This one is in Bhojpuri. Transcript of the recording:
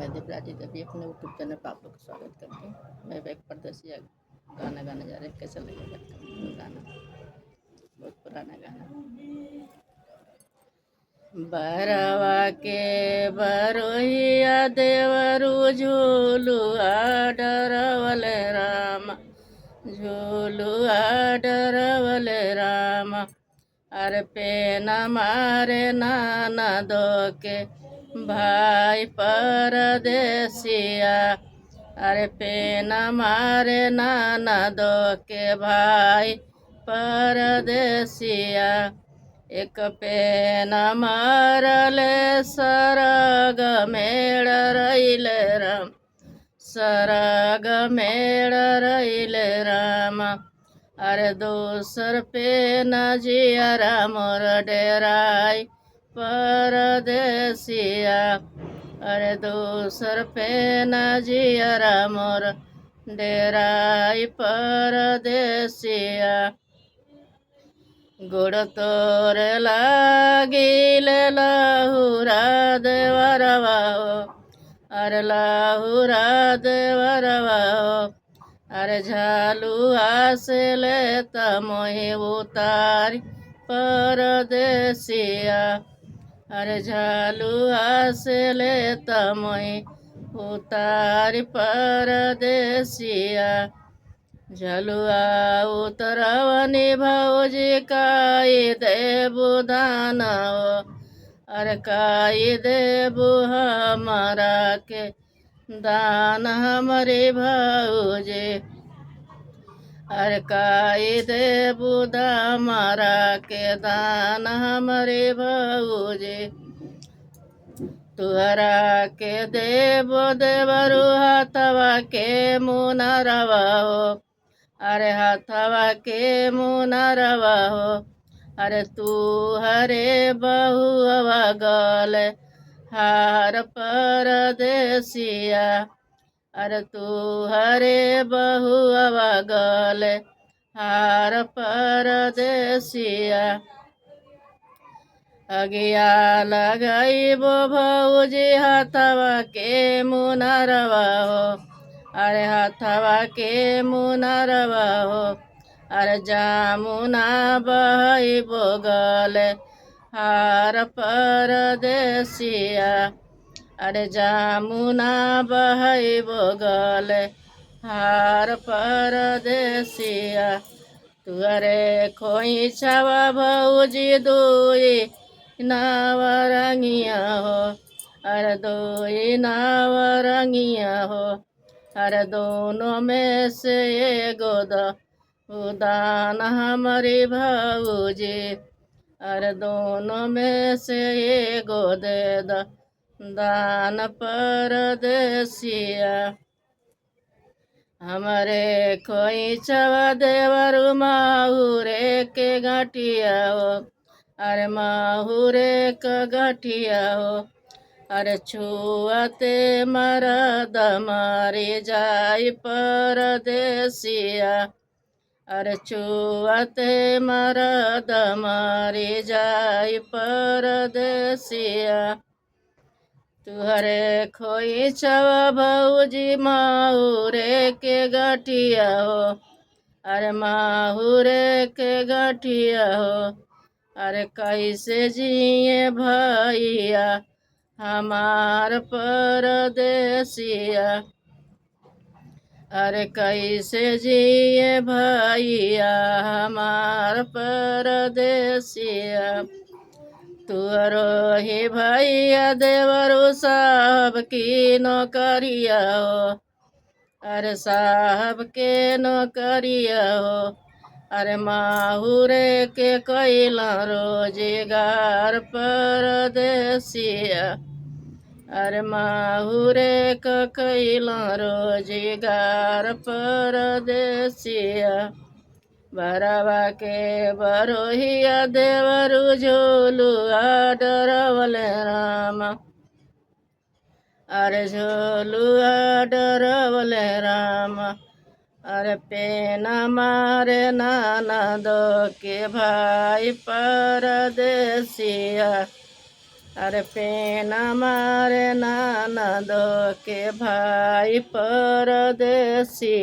मैं देवराजी देवी अपने यूट्यूब चैनल पर आप लोग का स्वागत करती हूँ। मैं एक परदेसी गाना गाने जा रहे हैं। कैसा लगेगा गाना? बहुत पुराना गाना। बरवा के बरोहिया देवरु झूलुआ डरवल राम, झूलुआ डरवल राम। अरे पे न मारे नाना दो के भाई परदेसिया, अरे पे न मारे नाना दो के भाई परदेसिया। एक पे न मारले सरग मेड़ रैले राम, सरग मेड़ रैले राम। अरे दोसर पे न जियरा मोर डेराई परदेसिया, अरे दोसर पे न जियरा मोर डेराई परदेसिया। गोड़ तोर लागिल लाहुरा देवरवा हो, अरे लाहुरा देवरवा हो। अरे झालुआ से लेता मोहि उतारी परदेसिया, अरे झालुआ से लेता मोहि उतारी परदेसिया। झलुआ उतरवनी भौजी काई देबु दाना हो, अरे काई देबु हमारा के दान हमारे भौजी। अरे काई देबु हमारा के दान हमारे भौजी। तुहरा के देबो देवरु हाथवा के मुनरवा हो, अरे हाथवा के मुनरवा हो। अरे तू हरे बहुआ गल हार परदेसिया, अरे तू हरे बहुआ गल हार परदेसिया। अगिया लगाइबो भौजी हाथवा के मुनरवा हो, अरे हाथवा के मुनरवा हो। अरे जामुना बहइबो गल हार परदेसिया, अरे जामुना बहइबो गल हार परदेसिया। तुअरे खोइछवा भौजी दुई नावरंगिया हो, अरे दुई नावरंगिया हो। अरे दोनों में से एगो उदान हमारी भौजी, अरे दोनों में से एगो दे दान परदेसिया। हमारे खोइछवा देवरु माहुरे के गठिया हो, अरे माहुरे का गठिया हो। अरे छुअते मरद मारी जाई परदेसिया, अरे छुअते मरद मारी जाई परदेसिया। तुहरे खोइछवा भौजी माहुरे के गठिया हो, अरे माहुरे के गठिया हो। अरे कैसे जिए भैया हमार परदेसिया, अरे कैसे जिए भैया हमार परदेसिया। तुअरो ही भैया देवरु साहब की नौकरिया हो, अरे साहब के नौकरिया हो। अरे माहुरे के कैला रोजगार परदेसिया, अरे माहुरे का कैला रोजगार परदेसिया। बरवा के बरोहिया देवरु झोलुआ डरवल राम, अरे झोलुआ डरवल राम। अरे पे न मारे नाना दो के भाई परदेसिया, अरे पेन मारे ननद के भाई परदेसी